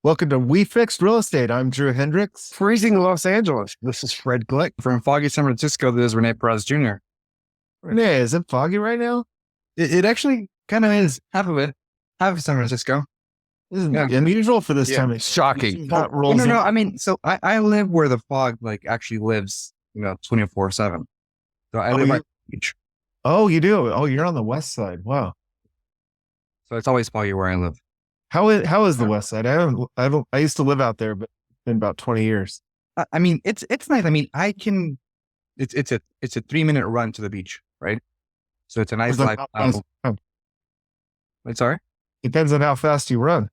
Welcome to We Fixed Real Estate. I'm Drew Hendricks. Freezing Los Angeles. This is Fred Glick. From foggy San Francisco, this is René Pérez Jr. René, is it foggy right now? It actually kind of is. Half of San Francisco. This is unusual for this time. It's shocking. No. I mean, so I live where the fog actually lives, 24/7. So I live by the beach. Oh, you do? Oh, you're on the west side. Wow. So it's always foggy where I live. How is the west side? I used to live out there, but it's been about 20 years. I mean, it's nice. I mean, it's a 3-minute run to the beach, right? So it's a nice lifestyle. Wait, sorry? Depends on how fast you run.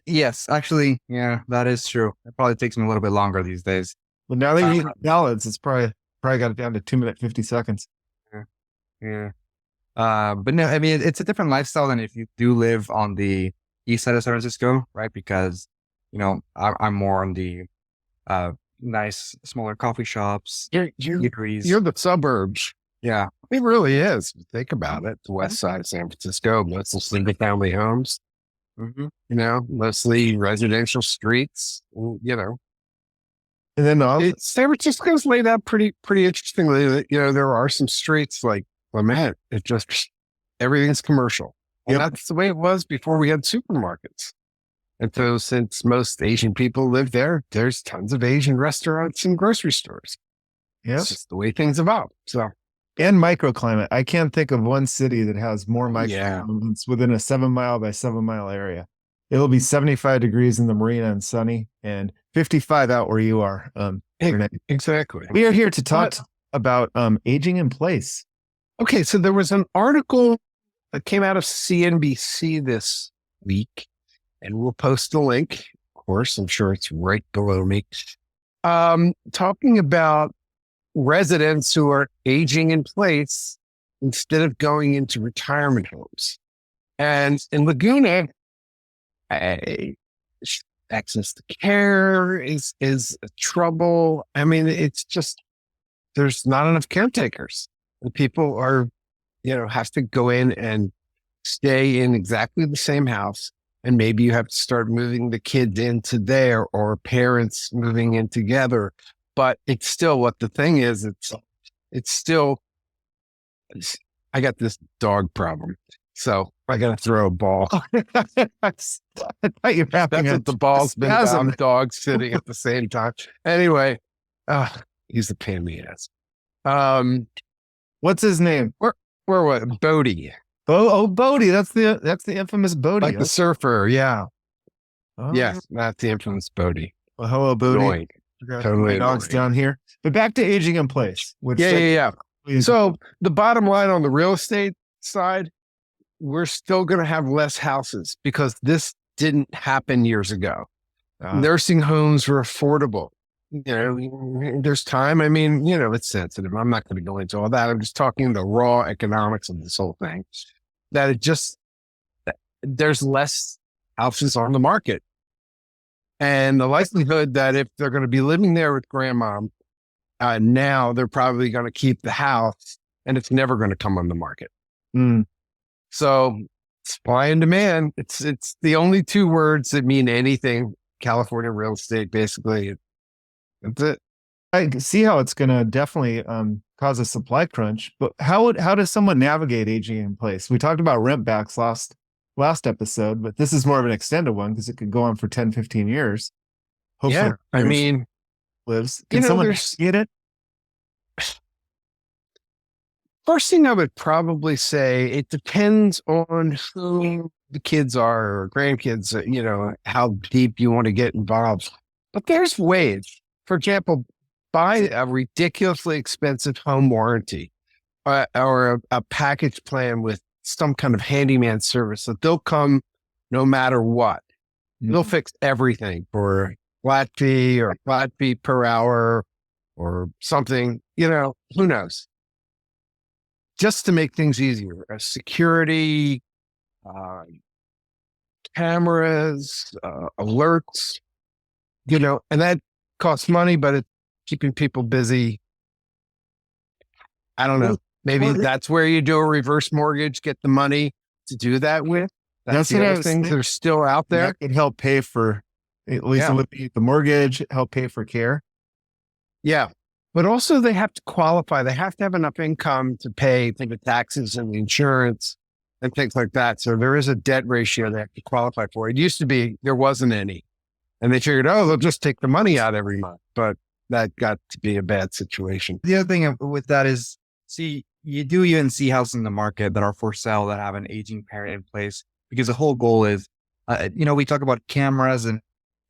Yes, actually, yeah, that is true. It probably takes me a little bit longer these days. But now that you eat salads, it's probably got it down to 2 minutes, 50 seconds. Yeah. But no, I mean, it's a different lifestyle than if you do live on the east side of San Francisco, right? Because, I'm more on the nice, smaller coffee shops, eateries. You're the suburbs. Yeah. It really is. Think about it. The west side of San Francisco, mostly single family homes, mostly residential streets, And then San Francisco's laid out pretty interestingly. There are some streets like Clement. It just, everything's commercial. And that's the way it was before we had supermarkets. And so since most Asian people live there, there's tons of Asian restaurants and grocery stores. Yep. It's just the way things evolve. So, and microclimate. I can't think of one city that has more microclimates within a 7 mile by 7 mile area. It'll be 75 degrees in the marina and sunny and 55 out where you are. Exactly. We are here to talk about aging in place. Okay. So there was an article that came out of CNBC this week, and we'll post the link. Of course, I'm sure it's right below me. Talking about residents who are aging in place instead of going into retirement homes. And in Laguna, access to care is a trouble. I mean, it's just, there's not enough caretakers. And people are, have to go in and stay in exactly the same house. And maybe you have to start moving the kids into there, or parents moving in together. But it's still, what the thing is, it's still, I got this dog problem. So I got to throw a ball. I thought you were having That's what the ball's been about, dogs sitting at the same time. Anyway, he's a pain in the ass. What's his name? Where was Bodie? Bodie. That's the infamous Bodie. Like the surfer. Yeah. Oh. Yes. Not the infamous Bodie. Well, hello, Bodie. Totally. Dogs down here. But back to aging in place. Yeah. So the bottom line on the real estate side, we're still going to have less houses because this didn't happen years ago. Nursing homes were affordable. There's time. I mean, it's sensitive. I'm not going to go into all that. I'm just talking the raw economics of this whole thing. There's less houses on the market. And the likelihood that if they're going to be living there with grandma, now they're probably going to keep the house and it's never going to come on the market. So supply and demand, it's the only two words that mean anything. California real estate, basically. That's it. I see how it's going to definitely cause a supply crunch, but how does someone navigate aging in place? We talked about rent backs last episode, but this is more of an extended one because it could go on for 10, 15 years. Hopefully, I mean, lives. Can someone get it? First thing I would probably say, it depends on who the kids are or grandkids, how deep you want to get involved. But there's ways. For example, buy a ridiculously expensive home warranty or a package plan with some kind of handyman service that they'll come no matter what. They'll fix everything for flat fee or flat fee per hour or something, who knows? Just to make things easier, security, cameras, alerts, and that costs money, but it's keeping people busy. I don't know. Maybe that's where you do a reverse mortgage, get the money to do that with. That's the other things that are still out there. That could help pay for At least alleviate the mortgage, help pay for care. Yeah. But also they have to qualify. They have to have enough income to pay the taxes and the insurance and things like that. So there is a debt ratio they have to qualify for. It used to be there wasn't any. And they figured, oh, they'll just take the money out every month. But that got to be a bad situation. The other thing with that is, see, you do even see houses in the market that are for sale that have an aging parent in place, because the whole goal is, we talk about cameras and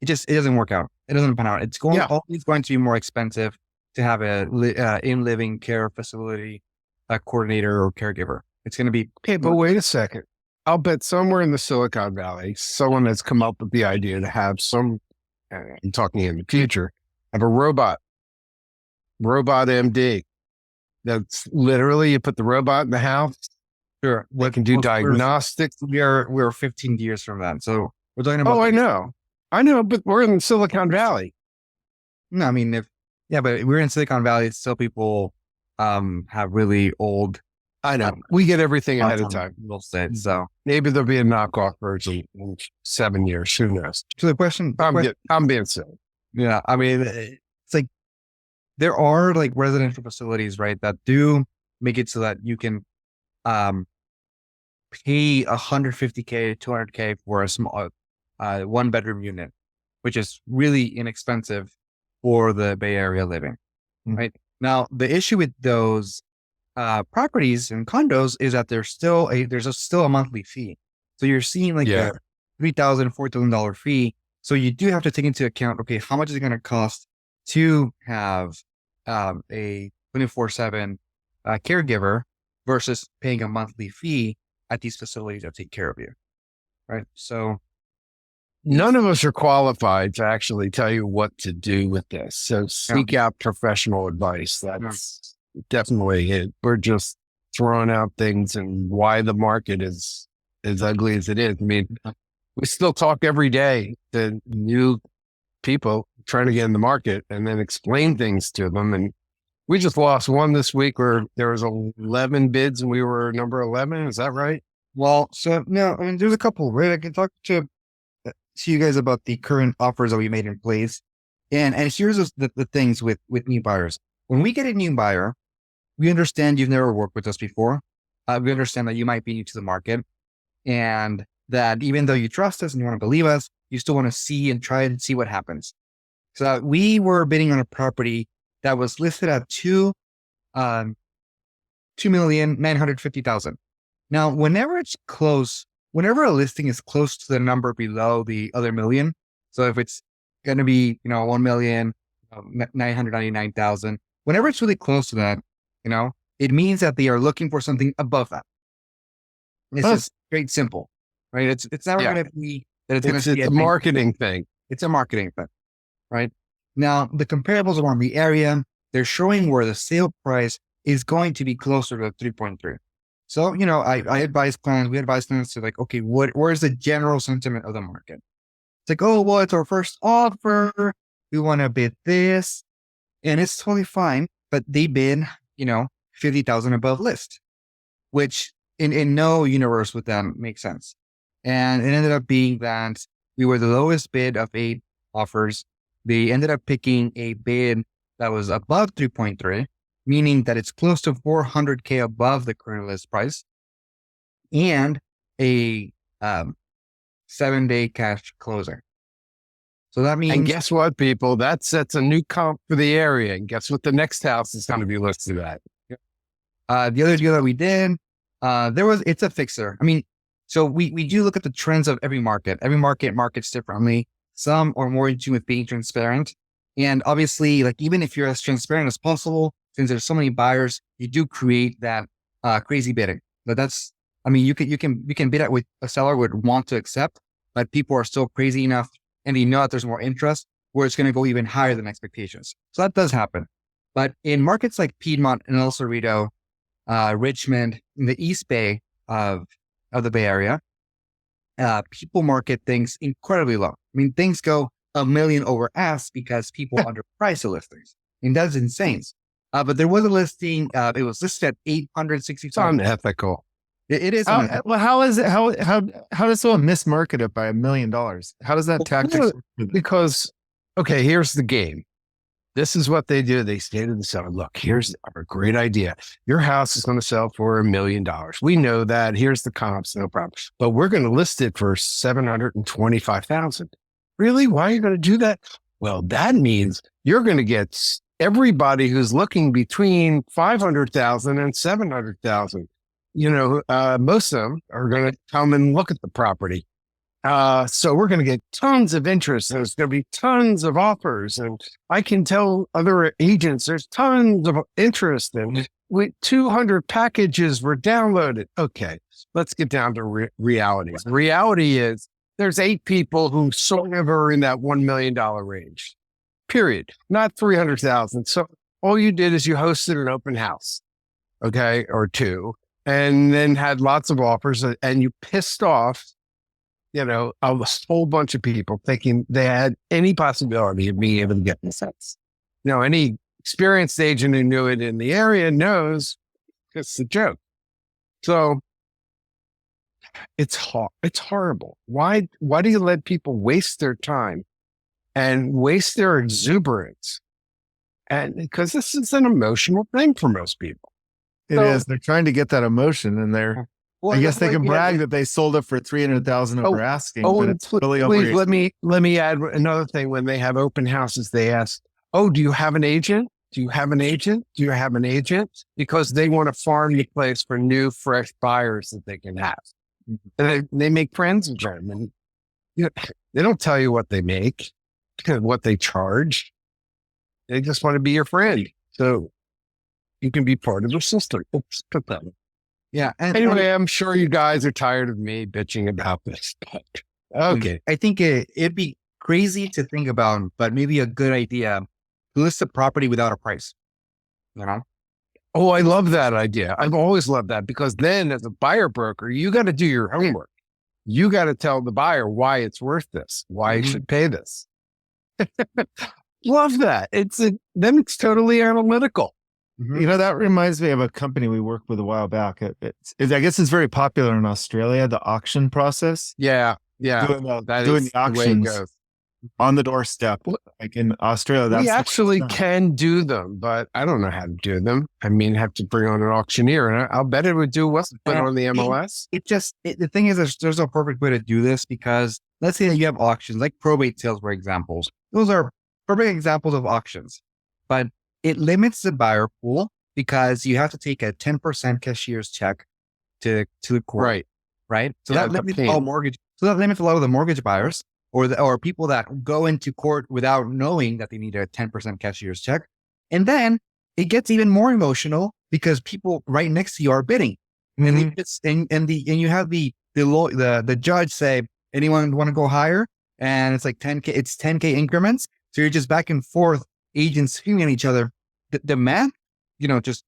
it doesn't work out. It doesn't pan out. It's always going to be more expensive to have a in-living care facility, a coordinator or caregiver. It's going to be. Okay, but wait a second. I'll bet somewhere in the Silicon Valley, someone has come up with the idea to have I'm talking in the future, have a robot MD. That's literally, you put the robot in the house. Sure. They can do diagnostics. We're 15 years from that. So we're talking about. Oh, I know, but we're in Silicon Valley. No, I mean, but we're in Silicon Valley. Still people have really old. I know. We get everything ahead of time. We'll say so. Maybe there'll be a knockoff version in 7 years. Who knows? So the question. I'm being silly. Yeah. I mean, it's like there are like residential facilities, right, that do make it so that you can pay $150K, $200K for a small 1-bedroom unit, which is really inexpensive for the Bay Area living. Right. Now, the issue with those properties and condos is that there's still a monthly fee. So you're seeing like a $3,000, $4,000 fee. So you do have to take into account, okay, how much is it going to cost to have a 24/7 caregiver versus paying a monthly fee at these facilities that take care of you. Right. So none of us are qualified to actually tell you what to do with this. So seek out professional advice. That's definitely it. We're just throwing out things and why the market is as ugly as it is. I mean, we still talk every day to new people trying to get in the market and then explain things to them. And we just lost one this week where there was 11 bids and we were number 11. Is that right? Well, so no, I mean, there's a couple, right? I can talk to you guys about the current offers that we made in place. And here's the things with new buyers. When we get a new buyer, we understand you've never worked with us before. We understand that you might be new to the market, and that even though you trust us and you want to believe us, you still want to see and try and see what happens. So we were bidding on a property that was listed at $2,950,000. Now, whenever a listing is close to the number below the other million, so if it's going to be, $1,999,000, whenever it's really close to that, it means that they are looking for something above that. It's just straight simple, right? It's never going to be that it's going to be a marketing thing. It's a marketing thing, right? Now, the comparables around the area, they're showing where the sale price is going to be closer to 3.3. So, I advise clients, we advise clients to like, okay, where's the general sentiment of the market? It's like, oh, well, it's our first offer. We want to bid this. And it's totally fine. But they bid, 50,000 above list, which in no universe would that make sense. And it ended up being that we were the lowest bid of 8 offers. They ended up picking a bid that was above 3.3, meaning that it's close to $400K above the current list price, and a 7-day cash closing. So that means. And guess what, people? That sets a new comp for the area. And guess what the next house is going to be listed at? The other deal that we did, it's a fixer. I mean, so we do look at the trends of every market. Every market markets differently. Some are more in tune with being transparent. And obviously, like, even if you're as transparent as possible, since there's so many buyers, you do create that crazy bidding. But you can bid at what a seller would want to accept, but people are still crazy enough and they know that there's more interest where it's going to go even higher than expectations. So that does happen. But in markets like Piedmont and El Cerrito, Richmond, in the East Bay of the Bay Area, people market things incredibly low. I mean, things go $1 million over ask because people underprice the listings. And that's insane. But there was a listing, it was listed at $865,000. It's unethical. It is. Well, how is it? How does someone mismarket it by $1 million? How does that tactic? Because, okay, here's the game. This is what they do. They say to the seller, look, here's a great idea. Your house is going to sell for $1 million. We know that. Here's the comps, no problem. But we're going to list it for $725,000. Really? Why are you going to do that? Well, that means you're going to get everybody who's looking between 500,000 and 700,000. Most of them are going to come and look at the property. So we're going to get tons of interest. There's going to be tons of offers. And I can tell other agents there's tons of interest. And with 200 packages were downloaded. Okay, let's get down to realities. The reality is there's 8 people who sort of are in that $1 million range, period, not 300,000. So all you did is you hosted an open house, okay, or 2, and then had lots of offers, and you pissed off a whole bunch of people thinking they had any possibility of being able to get this house. Any experienced agent who knew it in the area knows it's a joke. So it's horrible. Why do you let people waste their time and waste their exuberance? And because this is an emotional thing for most people. It is. They're trying to get that emotion, and I guess they can brag that they sold it for 300,000 over asking, but it's really over. Please, let me add another thing. When they have open houses, they ask, "Oh, do you have an agent? Do you have an agent? Do you have an agent?" Because they want to farm the place for new, fresh buyers that they can have. And they make friends with them, and they don't tell you what they make, what they charge. They just want to be your friend, so you can be part of the system. Oops, put that. Yeah. And anyway, I'm sure you guys are tired of me bitching about this, but okay. I think it'd be crazy to think about, but maybe a good idea to list a property without a price. Oh, I love that idea. I've always loved that, because then as a buyer broker, you got to do your homework. You got to tell the buyer why it's worth this, why you should pay this. Love that. Then it's totally analytical. That reminds me of a company we worked with a while back. I guess it's very popular in Australia, the auction process. Yeah. Doing the auctions on the doorstep. Like in Australia, we actually can do them, but I don't know how to do them. I mean, have to bring on an auctioneer, and I'll bet it would do what's put on the MLS. The thing is, there's no perfect way to do this, because let's say that you have auctions, like probate sales, for examples. Those are perfect examples of auctions, but it limits the buyer pool, because you have to take a 10% cashier's check to the court. Right. So that limits all mortgage. So that limits a lot of the mortgage buyers or people that go into court without knowing that they need a 10% cashier's check. And then it gets even more emotional, because people right next to you are bidding. And you have the judge say, anyone want to go higher? And it's like 10K, it's 10K increments. So you're just back and forth, agents screaming at each other. The math, just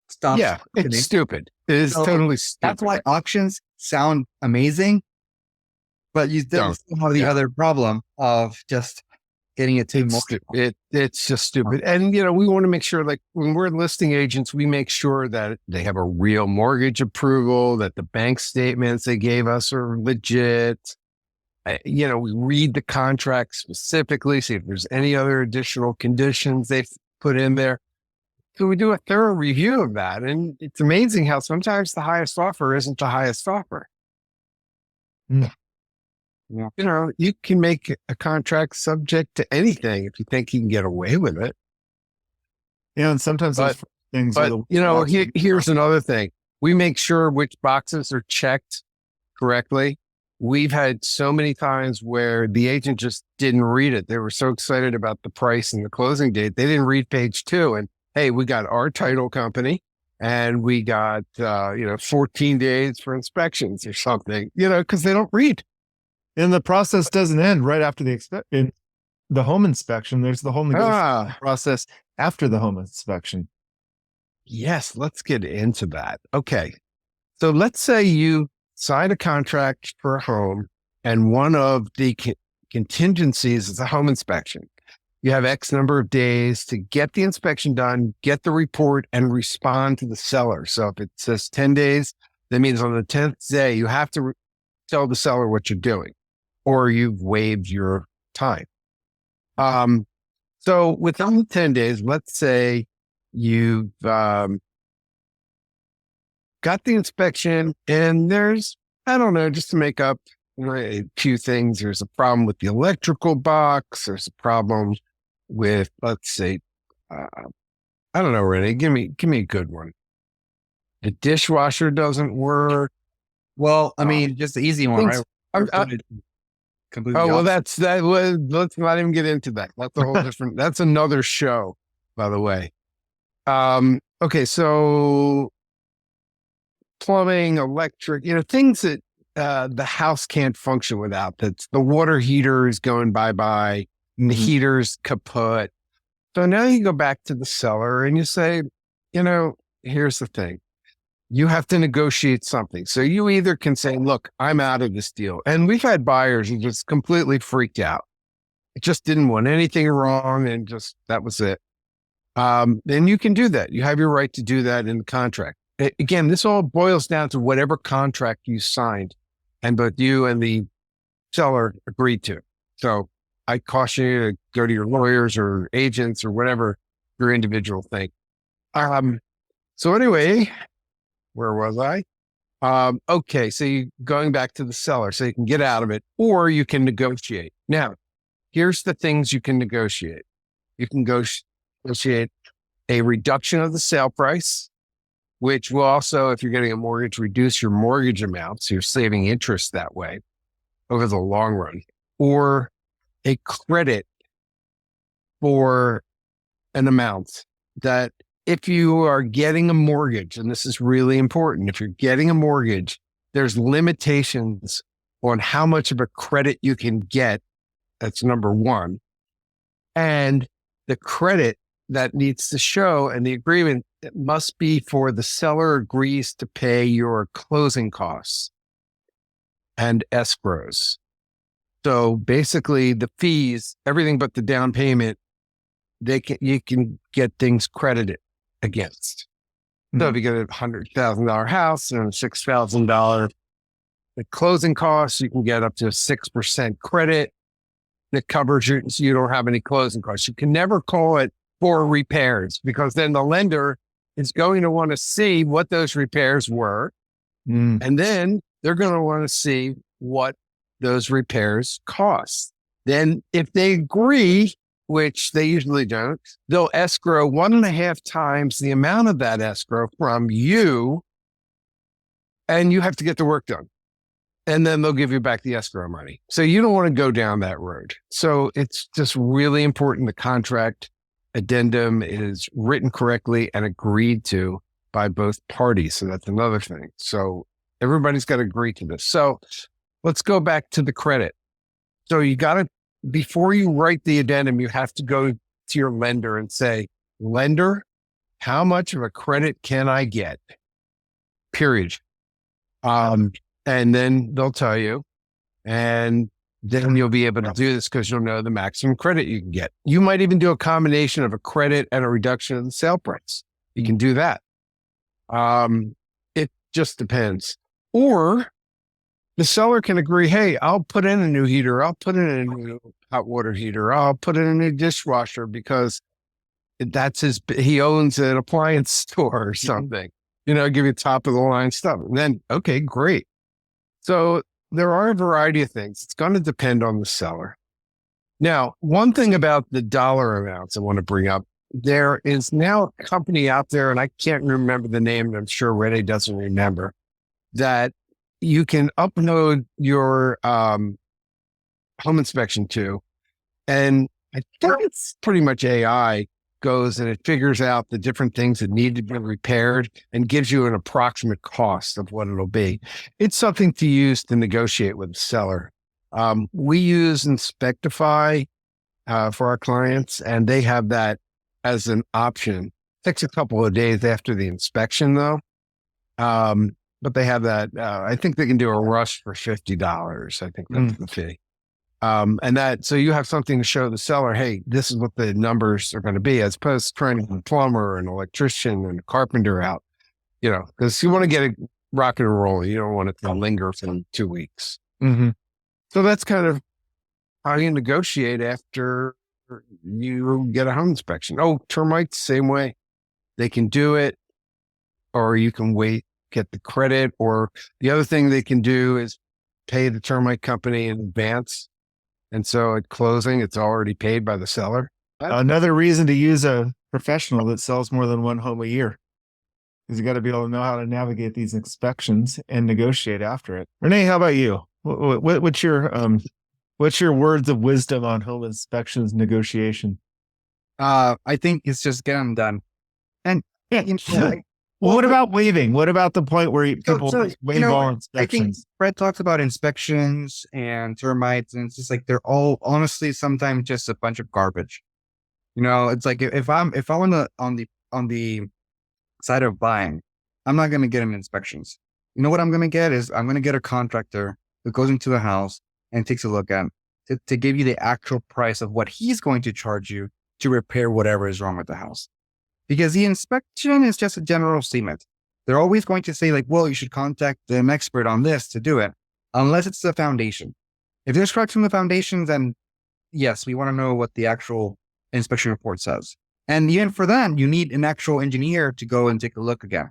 stops. Yeah, it's stupid. It is totally stupid. That's why auctions sound amazing, but you still have the other problem of just getting it too more. It's just stupid. And, we want to make sure, like when we're listing agents, we make sure that they have a real mortgage approval, that the bank statements they gave us are legit. We read the contract specifically, see if there's any other additional conditions they've put in there. So we do a thorough review of that. And it's amazing how sometimes the highest offer isn't the highest offer. Yeah. You can make a contract subject to anything if you think you can get away with it. Yeah. And sometimes those things here's another thing. We make sure which boxes are checked correctly. We've had so many times where the agent just didn't read it. They were so excited about the price and the closing date. They didn't read page 2. And hey, we got our title company and we got, 14 days for inspections or something, because they don't read. And the process doesn't end right after the home inspection. There's the whole negotiation process after the home inspection. Yes, let's get into that. Okay. So let's say you sign a contract for a home, and one of the contingencies is a home inspection. You have X number of days to get the inspection done, get the report, and respond to the seller. So if it says 10 days, That means on the 10th day, you have to tell the seller what you're doing, or you've waived your time. So within the 10 days, let's say you've got the inspection and there's, I don't know, just to make up a few things, there's a problem with the electrical box. There's a problem with, let's say, I don't know, René, give me a good one. The dishwasher doesn't work. Well, I mean, just the easy one, right? Completely well, let's not even get into that. That's a whole different, that's another show, by the way. Okay. So plumbing, electric, things that, the house can't function without. That's the water heater is going bye-bye, the heater's kaput. So now you go back to the seller and you say, here's the thing. You have to negotiate something. So you either can say, look, I'm out of this deal. And we've had buyers who just completely freaked out. It just didn't want anything wrong and just, that was it. Then you can do that. You have your right to do that in the contract. Again, this all boils down to whatever contract you signed and both you and the seller agreed to. So I caution you to go to your lawyers or agents or whatever your individual thing. So anyway, where was I? Okay. So you going back to the seller so you can get out of it, or you can negotiate. Now, here's the things you can negotiate. You can negotiate a reduction of the sale price, which will also, if you're getting a mortgage, reduce your mortgage amount. So you're saving interest that way over the long run, or a credit for an amount that if you are getting a mortgage, and this is really important, if you're getting a mortgage, there's limitations on how much of a credit you can get. That's number one. And the credit that needs to show and the agreement, it must be for the seller agrees to pay your closing costs and escrows. So basically the fees, everything but the down payment, you can get things credited against. So if you get a $100,000 house and a $6,000 the closing costs, you can get up to 6% credit that covers you, so you don't have any closing costs. You can never call it for repairs because then the lender is going to want to see what those repairs were. And then they're going to want to see what those repairs cost. Then if they agree, which they usually don't, they'll escrow 1.5 times the amount of that escrow from you, and you have to get the work done. And then they'll give you back the escrow money. So you don't want to go down that road. So it's just really important the contract addendum is written correctly and agreed to by both parties. So that's another thing. So everybody's got to agree to this. So let's go back to the credit. So you got to, before you write the addendum, you have to go to your lender and say, lender, how much of a credit can I get? Period. And then they'll tell you, and then you'll be able to do this because you'll know the maximum credit you can get. You might even do a combination of a credit and a reduction of the sale price. You can do that. It just depends. Or the seller can agree, hey, I'll put in a new heater. I'll put in a new hot water heater. I'll put in a new dishwasher because he owns an appliance store or something, give you top of the line stuff. And then, okay, great. So there are a variety of things. It's going to depend on the seller. Now, one thing about the dollar amounts I want to bring up, there is now a company out there, and I can't remember the name, and I'm sure René doesn't remember, that you can upload your home inspection to. And I think it's pretty much AI goes and it figures out the different things that need to be repaired and gives you an approximate cost of what it'll be. It's something to use to negotiate with the seller. We use Inspectify for our clients, and they have that as an option. It takes a couple of days after the inspection though. But they have that. I think they can do a rush for $50. I think that's the fee. So you have something to show the seller, hey, this is what the numbers are going to be, as opposed to trying to get a plumber, an electrician, and a carpenter out, because you want to get rock and roll. You don't want it to linger for 2 weeks. Mm-hmm. So that's kind of how you negotiate after you get a home inspection. Oh, termites, same way. They can do it, or you can wait, get the credit, or the other thing they can do is pay the termite company in advance. And so at closing, it's already paid by the seller. Another reason to use a professional that sells more than one home a year, because you got to be able to know how to navigate these inspections and negotiate after it. Renee, how about you? What's your words of wisdom on home inspections negotiation? I think it's just get them done. And yeah, Well, what about waiving? What about the point where people waive all I think inspections? Fred talks about inspections and termites, and it's just like they're all honestly sometimes just a bunch of garbage. It's like if I'm on the side of buying, I'm not going to get an inspections. You know what I'm going to get is I'm going to get a contractor who goes into the house and takes a look at to give you the actual price of what he's going to charge you to repair whatever is wrong with the house. Because the inspection is just a general statement. They're always going to say like, well, you should contact an expert on this to do it, unless it's the foundation. If there's cracks in the foundation, then yes, we want to know what the actual inspection report says. And even for that, you need an actual engineer to go and take a look again,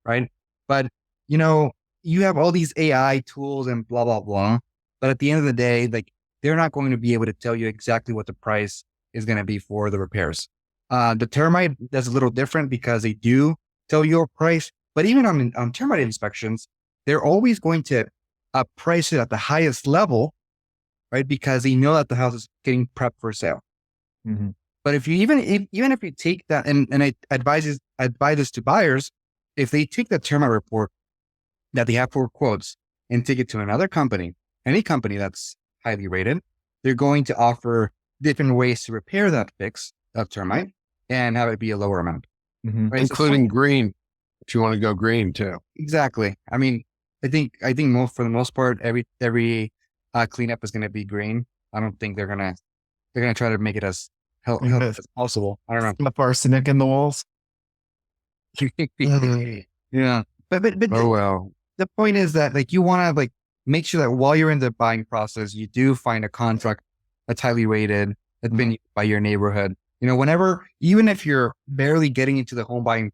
right? But, you have all these AI tools and blah, blah, blah. But at the end of the day, like they're not going to be able to tell you exactly what the price is going to be for the repairs. The termite, that's a little different because they do tell you a price, but even on termite inspections, they're always going to price it at the highest level, right? Because they know that the house is getting prepped for sale. Mm-hmm. But if you even if you take that, and I advise this to buyers, if they take the termite report that they have for quotes and take it to another company, any company that's highly rated, they're going to offer different ways to repair that fix of termite and have it be a lower amount, Mm-hmm. right? Including green, if you want to go green too. Exactly. I mean, I think for the most part, every cleanup is going to be green. I don't think they're gonna try to make it as healthy as possible. I don't know. Stuff arsenic in the walls. Yeah, but Oh, well. the point is that like you want to like make sure that while you're in the buying process, you do find a contract that's highly rated, that's been used by your neighborhood. Whenever, even if you're barely getting into the home buying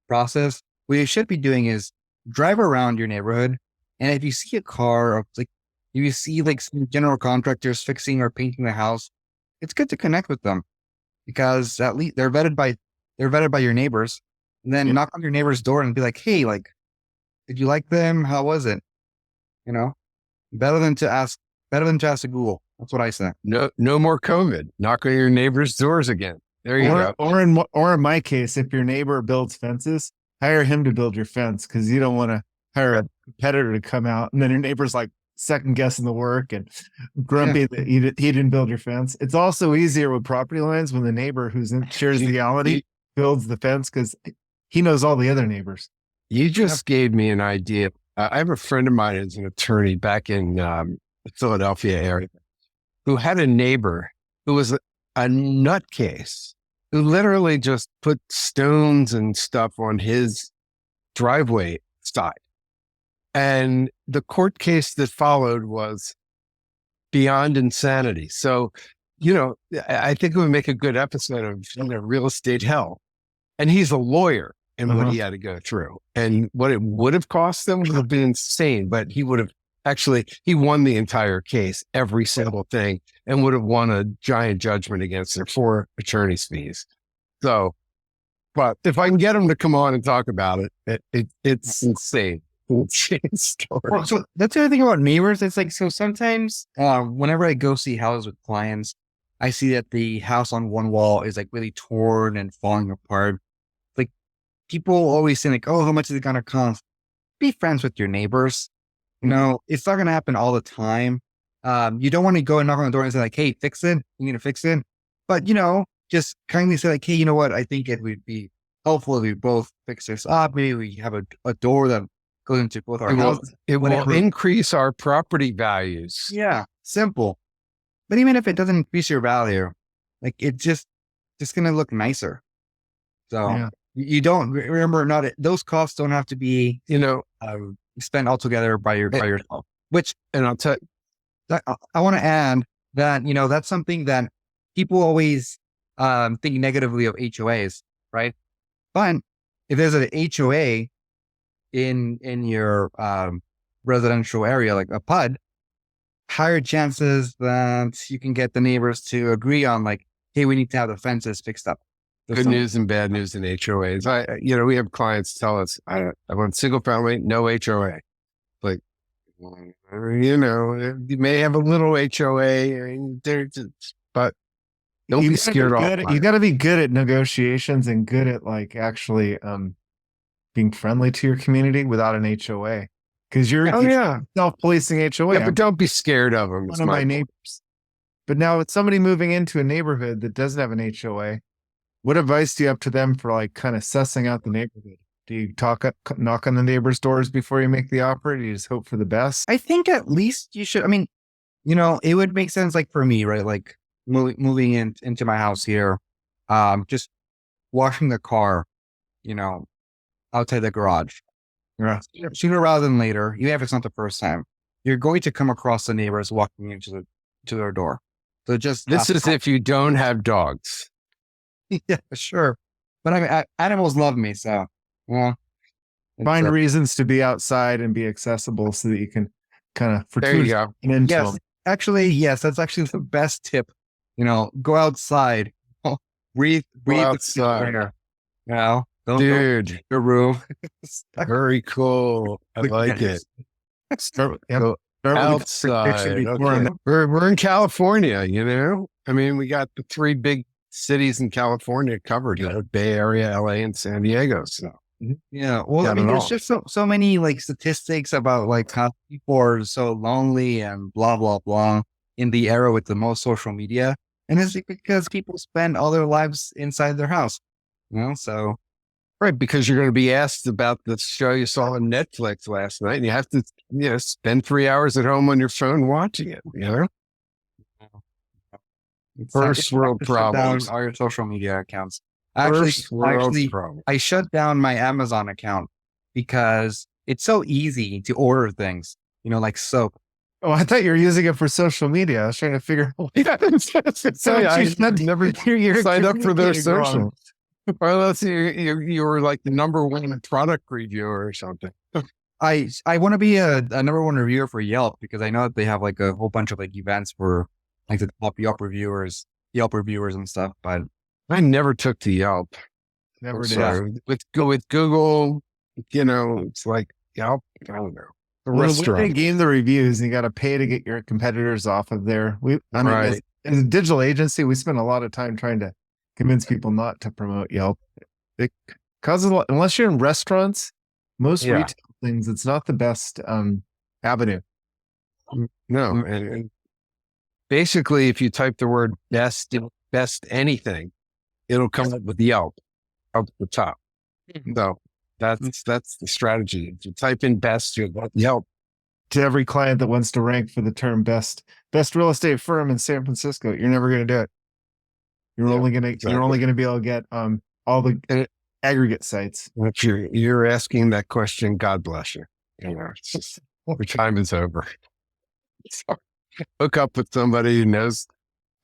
process, what you should be doing is drive around your neighborhood. And if you see a car, or like if you see like some general contractors fixing or painting the house, it's good to connect with them because at least they're vetted by your neighbors. And then knock on your neighbor's door and be like, hey, like, did you like them? How was it? Better than to ask to Google. That's what I say. No more COVID. Knock on your neighbor's doors again. There you go. Or in my case, if your neighbor builds fences, hire him to build your fence, because you don't want to hire a competitor to come out and then your neighbor's like second guessing the work and grumpy that he didn't build your fence. It's also easier with property lines when the neighbor who's in shares legality builds the fence, because he knows all the other neighbors. You just gave me an idea. I have a friend of mine who's an attorney back in the Philadelphia area who had a neighbor who was a nutcase who literally just put stones and stuff on his driveway side. And the court case that followed was beyond insanity. So, I think it would make a good episode of real estate hell. And he's a lawyer, and what he had to go through and what it would have cost them would have been insane. But he won the entire case, every single thing, and would have won a giant judgment against her for attorney's fees. So, but if I can get him to come on and talk about it, it's insane. Story. Well, so that's the other thing about neighbors. It's like, so sometimes whenever I go see houses with clients, I see that the house on one wall is like really torn and falling apart. Like people always say like, oh, how much is it going to cost? Be friends with your neighbors. It's not going to happen all the time. You don't want to go and knock on the door and say like, hey, fix it. You need to fix it. But, just kindly say like, hey, you know what? I think it would be helpful if we both fix this up. Maybe we have a door that goes into both our houses. It will increase our property values. Yeah, simple. But even if it doesn't increase your value, like it's just going to look nicer. So You don't remember, not those costs don't have to be spent altogether by yourself. Which, and I'll tell I want to add that, that's something that people always think negatively of HOAs, right? But if there's an HOA in your residential area, like a PUD, higher chances that you can get the neighbors to agree on, like, hey, we need to have the fences fixed up. good news and bad news in HOAs. We have clients tell us, I want single family, no HOA. Like, you may have a little HOA, but don't be scared off. You got to be good at negotiations and good at like actually being friendly to your community without an HOA, because you're self-policing HOA. Yeah, but don't be scared of them. One of my neighbors. But now it's somebody moving into a neighborhood that doesn't have an HOA. What advice do you have to them for like kind of sussing out the neighborhood? Do you knock on the neighbors' doors before you make the offer? Do you just hope for the best? I think at least you should. I mean, it would make sense, like for me, right? Like moving into my house here, just washing the car, outside the garage. Yeah. Sooner rather than later, even if it's not the first time, you're going to come across the neighbors walking into their door. So this is if you don't have dogs. Yeah, sure. But I mean, animals love me, so find reasons to be outside and be accessible so that you can kind of there you go. Yes, actually, that's actually the best tip. Go outside, breathe outside. Don't Dude, your room. Very cool. I like it. Start Outside. Okay. We're in California, I mean, we got the 3 big cities in California covered, Bay Area, LA, and San Diego. So yeah, well, I mean, there's just so many like statistics about like how people are so lonely and blah blah blah in the era with the most social media, and it's because people spend all their lives inside their house. So right, because you're going to be asked about the show you saw on Netflix last night, and you have to spend 3 hours at home on your phone watching it. First world problems. All your social media accounts. First world Actually, problem. I shut down my Amazon account because it's so easy to order things, like soap. Oh, I thought you were using it for social media. I was trying to figure out. I never signed up for their social. Or unless you were like the number 1 product reviewer or something. I want to be a number 1 reviewer for Yelp, because I know that they have like a whole bunch of like events for like the top Yelp reviewers and stuff. But I never took to Yelp. Never did. With Google, it's like Yelp. I don't know. The restaurant. They game the reviews, and you got to pay to get your competitors off of there. As a digital agency, we spend a lot of time trying to convince people not to promote Yelp. It causes a lot, unless you're in restaurants, most retail things, it's not the best avenue. No. And basically, if you type the word best anything, it'll come up with Yelp up at the top. So that's the strategy. If you type in best, you'll get Yelp. To every client that wants to rank for the term best real estate firm in San Francisco, you're never going to do it. You're only going to be able to get all the aggregate sites. If you're asking that question, God bless you. It's just, your time is over. So, hook up with somebody who knows.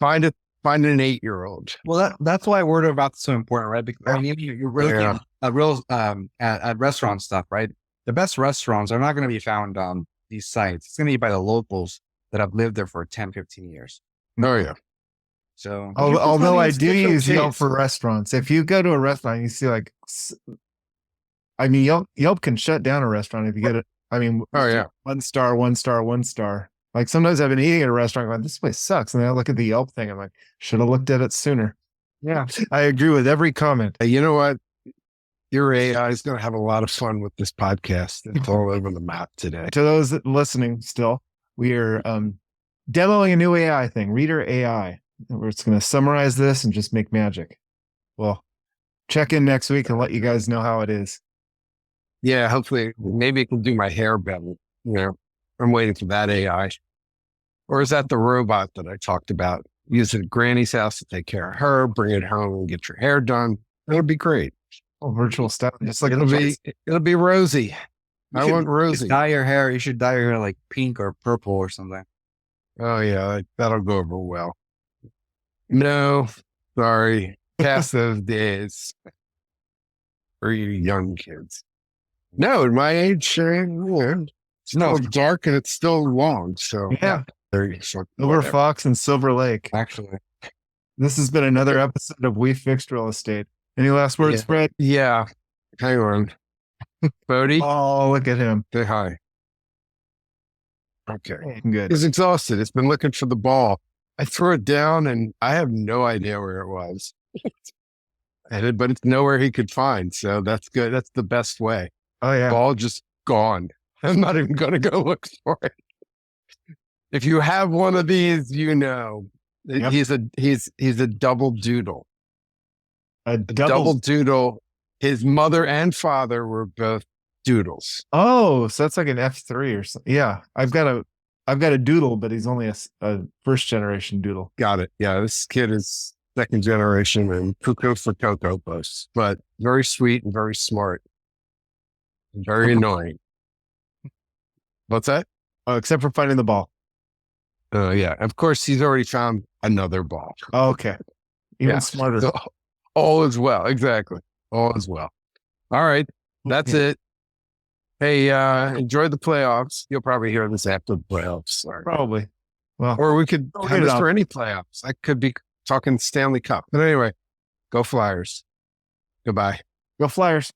Find an 8-year-old. Well, that's why word of mouth is so important, right? Because you're really at restaurant stuff, right? The best restaurants are not going to be found on these sites. It's going to be by the locals that have lived there for 10, 15 years. Oh yeah. So, although I do use Yelp for restaurants. If you go to a restaurant, you see Yelp can shut down a restaurant if you get it. 1 star, 1 star, 1 star. Like sometimes I've been eating at a restaurant going, this place sucks. And then I look at the Yelp thing. I'm like, should have looked at it sooner. Yeah. I agree with every comment. Hey, you know what? Your AI is going to have a lot of fun with this podcast. It's all over the map today. To those listening still, we are demoing a new AI thing, Reader AI. It's going to summarize this and just make magic. Well, check in next week and let you guys know how it is. Yeah, hopefully, maybe it can do my hair better. I'm waiting for that AI. Or is that the robot that I talked about? Use it at Granny's house to take care of her, bring it home and get your hair done. That would be great. Oh, virtual stuff. Just like It'll be rosy. You I should- want you should rosy. dye your hair. You should dye your hair like pink or purple or something. Oh yeah, that'll go over well. No, sorry, past those days for you young kids. No, at my age, it's No. still dark and it's still long. So Yeah. there you go. Silver Fox and Silver Lake. Actually, This has been another episode of We Fixed Real Estate. Any last words, Yeah. Fred? Yeah, hang on, Bodie, Oh, look at him. say hi. Okay. Good. It's exhausted. It's been looking for the ball. I threw it down and I have no idea where it was. But it's nowhere he could find. So that's good. That's the best way. Oh yeah. Ball just gone. I'm not even going to go look for it. If you have one of these, Yep. he's a double doodle. A Double doodle. His mother and father were both doodles. Oh, so that's like an F3 or something. Yeah. I've got a doodle, but he's only a first generation doodle. Got it. Yeah, this kid is second generation and cuckoo for Cocoa Puffs, but very sweet and very smart. And very annoying. What's that? Oh, except for finding the ball. Yeah. Of course, he's already found another ball. Oh, okay. Even Yeah. smarter. So, all is well. Exactly. All is well. All right. That's it. Hey, enjoy the playoffs. You'll probably hear this after the playoffs. Probably. Well, Or we could Don't have get it this out. for any playoffs. I could be talking Stanley Cup. But anyway, go Flyers. Goodbye. go Flyers.